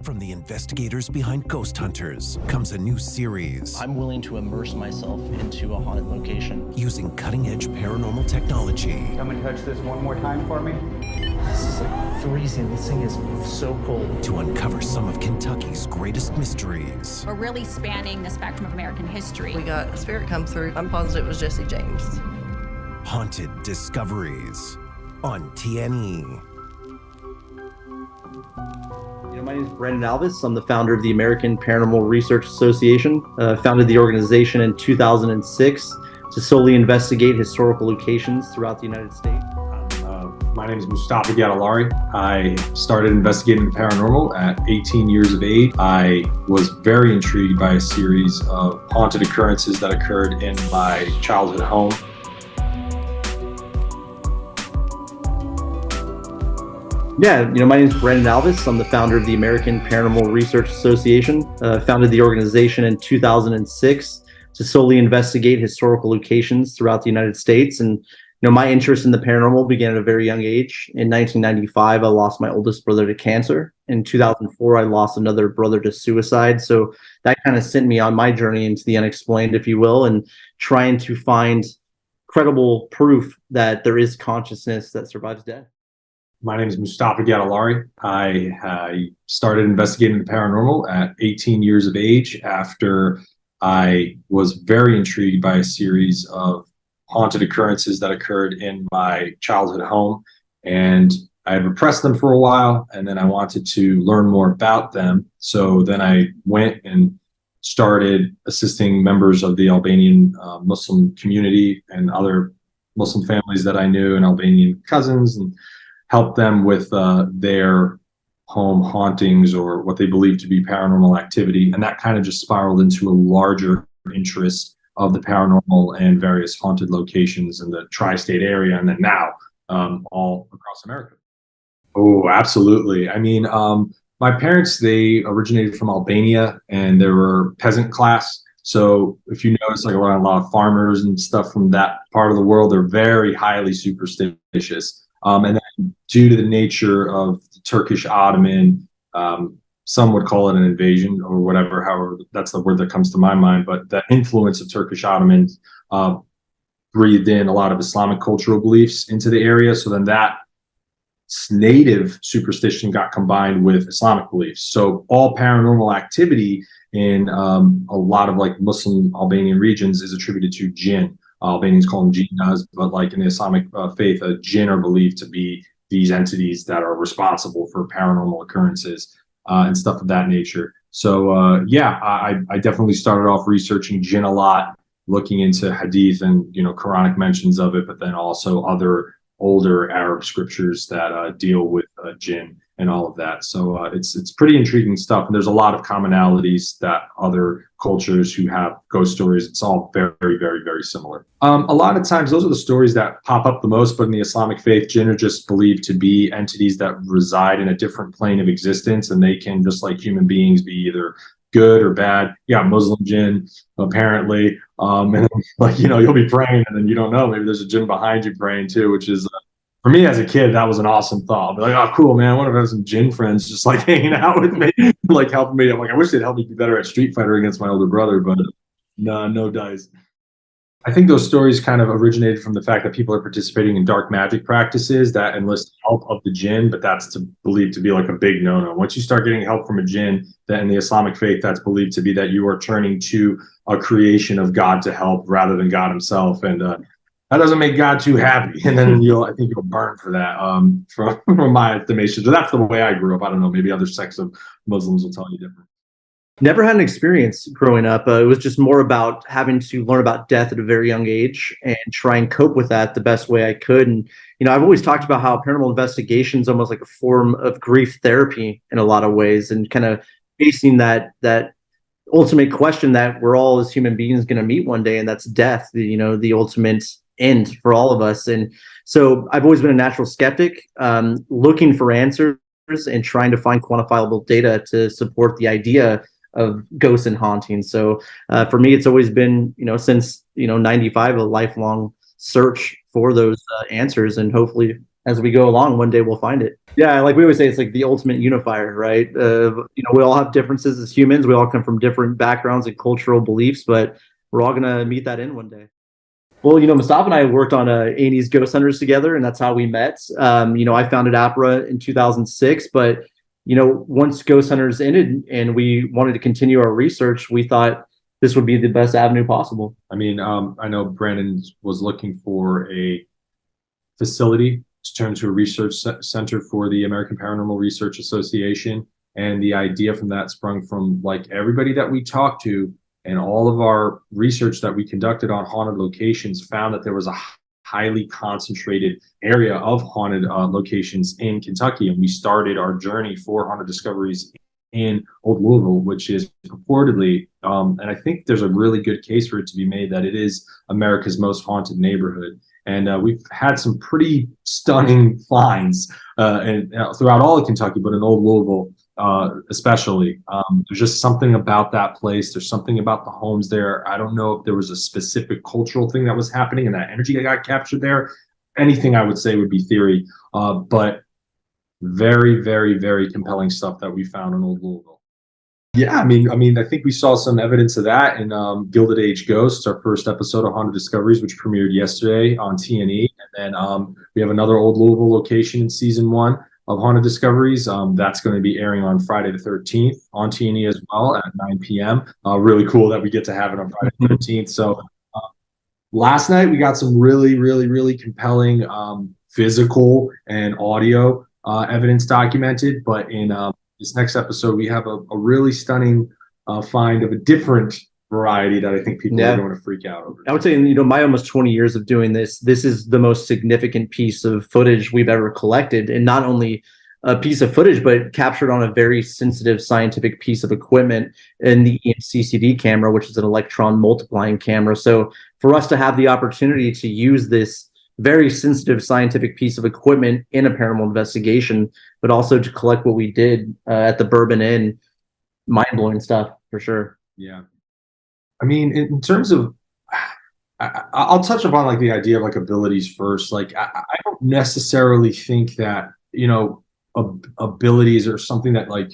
From the investigators behind Ghost Hunters comes a new series. I'm willing to immerse myself into a haunted location. Using cutting-edge paranormal technology. Come and touch this one more time for me. This is like freezing. This thing is so cold. To uncover some of Kentucky's greatest mysteries. We're really spanning the spectrum of American history. We got a spirit come through. I'm positive it was Jesse James. Haunted Discoveries on TNE. My name is Brandon Alvis. I'm the founder of the American Paranormal Research Association. Founded the organization in 2006 to solely investigate historical locations throughout the United States. My name is Mustafa Gattalari. I started investigating the paranormal at 18 years of age. I was very intrigued by a series of haunted occurrences that occurred in my childhood home. Yeah, my name is Brandon Alvis. I'm the founder of the American Paranormal Research Association. Founded the organization in 2006 to solely investigate historical locations throughout the United States. And my interest in the paranormal began at a very young age. In 1995, I lost my oldest brother to cancer. In 2004, I lost another brother to suicide. So that kind of sent me on my journey into the unexplained, if you will, and trying to find credible proof that there is consciousness that survives death. My name is Mustafa Gattalari. I started investigating the paranormal at 18 years of age after I was very intrigued by a series of haunted occurrences that occurred in my childhood home. And I had repressed them for a while, and then I wanted to learn more about them. So then I went and started assisting members of the Albanian Muslim community and other Muslim families that I knew and Albanian cousins, and help them with their home hauntings or what they believe to be paranormal activity. And that kind of just spiraled into a larger interest of the paranormal and various haunted locations in the tri-state area, and then now all across America. Oh, absolutely. I mean, my parents, they originated from Albania, and they were peasant class. So if you notice, like a lot of farmers and stuff from that part of the world, they're very highly superstitious. And then due to the nature of the Turkish Ottoman, some would call it an invasion or whatever, however, that's the word that comes to my mind. But the influence of Turkish Ottomans breathed in a lot of Islamic cultural beliefs into the area. So then that native superstition got combined with Islamic beliefs. So all paranormal activity in a lot of like Muslim Albanian regions is attributed to jinn. Albanians call them jinnas, but like in the Islamic faith, a jinn are believed to be these entities that are responsible for paranormal occurrences and stuff of that nature. So I definitely started off researching jinn a lot, looking into hadith and Quranic mentions of it, but then also other older Arab scriptures that deal with jinn and all of that. So it's pretty intriguing stuff. And there's a lot of commonalities that other cultures who have ghost stories, it's all very, very, very similar. A lot of times those are the stories that pop up the most, but in the Islamic faith, jinn are just believed to be entities that reside in a different plane of existence, and they can, just like human beings, be either good or bad. You got Muslim jinn, apparently. And then, you'll be praying and then you don't know, maybe there's a jinn behind you praying too, which is for me as a kid, that was an awesome thought. I'll be like, oh, cool, man. I wonder if I have some jinn friends just like hanging out with me, like helping me. I'm like, I wish they'd help me be better at Street Fighter against my older brother, but no dice. I think those stories kind of originated from the fact that people are participating in dark magic practices that enlist help of the jinn, but that's believed to be like a big no-no. Once you start getting help from a jinn, then in the Islamic faith, that's believed to be that you are turning to a creation of God to help rather than God himself. And that doesn't make God too happy. And then I think you'll burn for that from my estimation. So that's the way I grew up. I don't know, maybe other sects of Muslims will tell you different. Never had an experience growing up. It was just more about having to learn about death at a very young age and try and cope with that the best way I could. And, I've always talked about how paranormal investigation is almost like a form of grief therapy in a lot of ways, and kind of facing that ultimate question that we're all as human beings going to meet one day, and that's death, the ultimate end for all of us. And so I've always been a natural skeptic, looking for answers and trying to find quantifiable data to support the idea of ghosts and hauntings. So for me, it's always been, since 95, a lifelong search for those answers, and hopefully as we go along, one day we'll find it. Yeah, like we always say, it's like the ultimate unifier, right? We all have differences as humans. We all come from different backgrounds and cultural beliefs, but we're all gonna meet that end one day. Well, Mustafa and I worked on A&E's Ghost Hunters together, and that's how we met. I founded APRA in 2006, but once Ghost Hunters ended and we wanted to continue our research, we thought this would be the best avenue possible. I mean, I know Brandon was looking for a facility to turn into a research center for the American Paranormal Research Association. And the idea from that sprung from like everybody that we talked to, and all of our research that we conducted on haunted locations found that there was a highly concentrated area of haunted locations in Kentucky. And we started our journey for haunted discoveries in Old Louisville, which is purportedly, and I think there's a really good case for it to be made that it is America's most haunted neighborhood. And we've had some pretty stunning finds throughout all of Kentucky, but in Old Louisville especially. There's just something about that place. There's something about the homes there. I don't know if there was a specific cultural thing that was happening and that energy that got captured there. Anything I would say would be theory, but very, very, very compelling stuff that we found in Old Louisville. Yeah, I mean, I think we saw some evidence of that in Gilded Age Ghosts, our first episode of Haunted Discoveries, which premiered yesterday on TNE. And then we have another Old Louisville location in season 1 of Haunted Discoveries. That's going to be airing on Friday the 13th on TNE as well at 9 p.m. Really cool that we get to have it on Friday the 13th. So last night we got some really, really, really compelling physical and audio evidence documented, but in this next episode, we have a really stunning find of a different variety that I think people are going to freak out over. I would say, in my almost 20 years of doing this is the most significant piece of footage we've ever collected. And not only a piece of footage, but captured on a very sensitive scientific piece of equipment in the EMCCD camera, which is an electron multiplying camera. So for us to have the opportunity to use this very sensitive scientific piece of equipment in a paranormal investigation, but also to collect what we did at the Bourbon Inn, mind-blowing stuff for sure. Yeah. I mean, in terms of, I'll touch upon like the idea of like abilities first. Like, I don't necessarily think that, abilities are something that like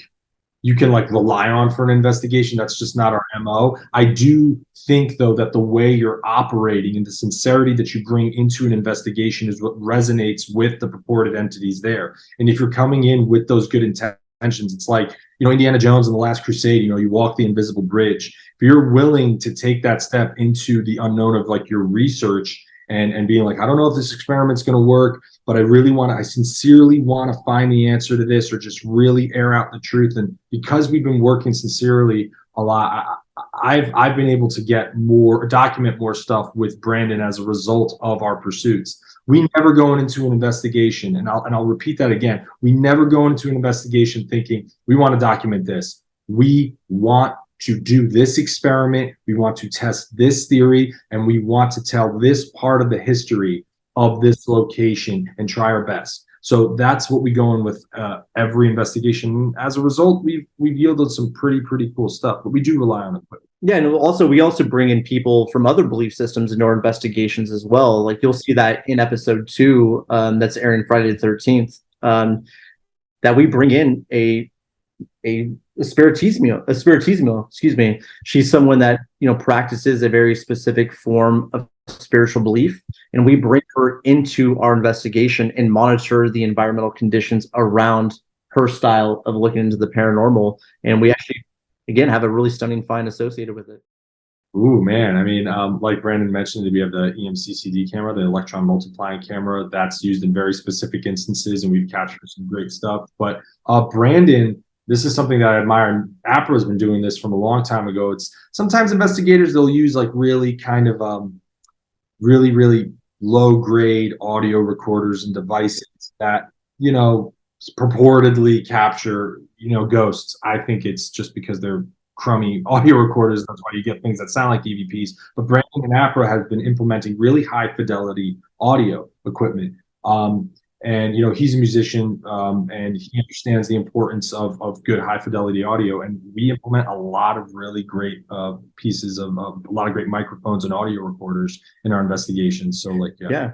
you can like rely on for an investigation. That's just not our MO. I do think though that the way you're operating and the sincerity that you bring into an investigation is what resonates with the purported entities there. And if you're coming in with those good intentions, it's like, Indiana Jones and the Last Crusade, you walk the invisible bridge. If you're willing to take that step into the unknown of like your research and being like, I don't know if this experiment's going to work, but I sincerely want to find the answer to this, or just really air out the truth. And because we've been working sincerely a lot, I've been able to document more stuff with Brandon as a result of our pursuits. We never go into an investigation, and I'll repeat that again. We never go into an investigation thinking we want to document this. We want to do this experiment, we want to test this theory, and we want to tell this part of the history of this location and try our best. So that's what we go in with every investigation. As a result, we've yielded some pretty cool stuff, but we do rely on equipment. Yeah, and we also bring in people from other belief systems into our investigations as well. Like you'll see that in episode 2, that's airing Friday the 13th, that we bring in a spiritismo, excuse me. She's someone that, practices a very specific form of spiritual belief, and we bring her into our investigation and monitor the environmental conditions around her style of looking into the paranormal. And we actually, again, have a really stunning find associated with it. Ooh, man. I mean, like Brandon mentioned, we have the EMCCD camera, the electron multiplying camera, that's used in very specific instances, and we've captured some great stuff. But Brandon, this is something that I admire. APRA has been doing this from a long time ago. It's sometimes investigators, they'll use like really kind of really low grade audio recorders and devices that, purportedly capture, ghosts. I think it's just because they're crummy audio recorders. That's why you get things that sound like EVPs. But Brandon and APRA have been implementing really high fidelity audio equipment. And he's a musician, and he understands the importance of good high fidelity audio. And we implement a lot of really great pieces of a lot of great microphones and audio recorders in our investigations. So yeah.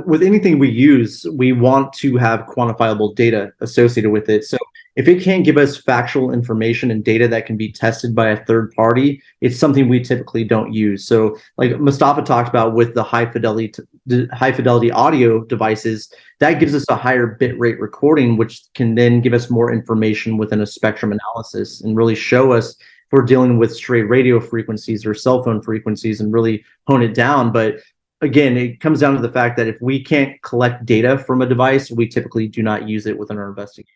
With anything we use, we want to have quantifiable data associated with it. So if it can't give us factual information and data that can be tested by a third party, it's something we typically don't use. So like Mustafa talked about with the high fidelity audio devices, that gives us a higher bit rate recording, which can then give us more information within a spectrum analysis and really show us if we're dealing with stray radio frequencies or cell phone frequencies and really hone it down. But again, it comes down to the fact that if we can't collect data from a device, we typically do not use it within our investigations.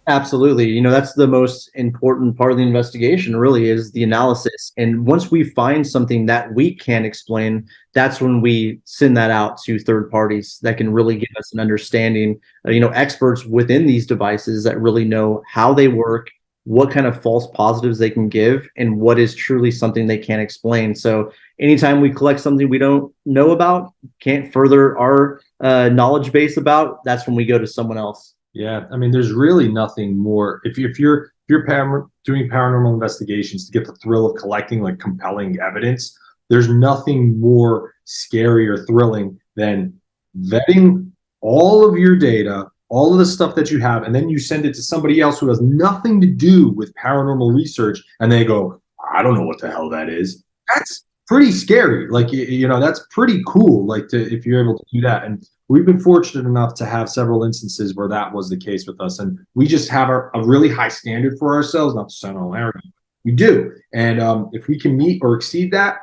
Absolutely. That's the most important part of the investigation, really, is the analysis. And once we find something that we can explain, that's when we send that out to third parties that can really give us an understanding, experts within these devices that really know how they work, what kind of false positives they can give, and what is truly something they can't explain. So anytime we collect something we don't know about, can't further our knowledge base about, that's when we go to someone else. Yeah, I mean, there's really nothing more. If you're doing paranormal investigations to get the thrill of collecting like compelling evidence, there's nothing more scary or thrilling than vetting all of your data, all of the stuff that you have, and then you send it to somebody else who has nothing to do with paranormal research, and they go, I don't know what the hell that is. That's pretty scary. Like, that's pretty cool. Like, if you're able to do that. And we've been fortunate enough to have several instances where that was the case with us. And we just have a really high standard for ourselves, not to sound all arrogant. We do. And if we can meet or exceed that,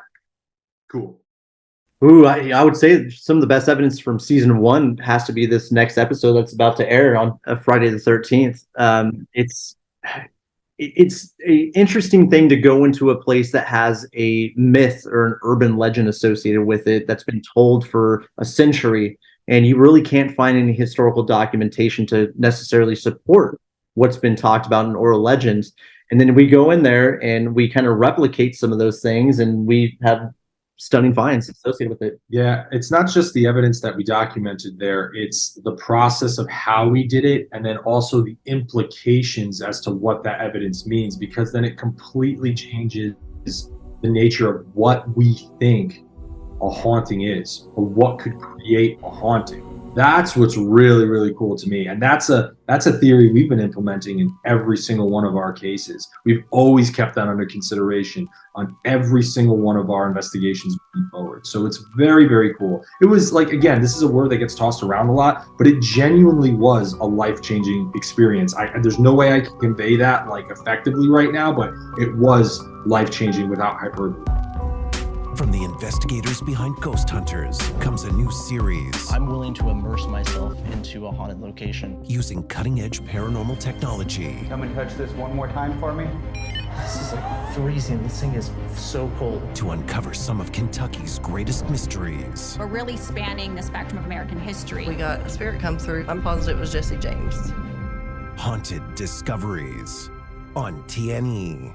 cool. Ooh, I would say some of the best evidence from season 1 has to be this next episode that's about to air on Friday the 13th. It's an interesting thing to go into a place that has a myth or an urban legend associated with it that's been told for a century, and you really can't find any historical documentation to necessarily support what's been talked about in oral legends. And then we go in there and we kind of replicate some of those things, and we have stunning finds associated with it. Yeah, it's not just the evidence that we documented there, it's the process of how we did it, and then also the implications as to what that evidence means, because then it completely changes the nature of what we think a haunting is, or what could create a haunting. That's what's really, really cool to me. And that's a theory we've been implementing in every single one of our cases. We've always kept that under consideration on every single one of our investigations moving forward. So it's very, very cool. It was like, again, this is a word that gets tossed around a lot, but it genuinely was a life-changing experience. There's no way I can convey that like effectively right now, but it was life-changing without hyperbole. From the investigators behind Ghost Hunters comes a new series I'm willing to immerse myself into a haunted location. using cutting-edge paranormal technology Come and touch this one more time for me. This is like freezing. This thing is so cold. to uncover some of Kentucky's greatest mysteries. We're really spanning the spectrum of American history. We got a spirit come through. I'm positive it was Jesse James. Haunted Discoveries on TNE.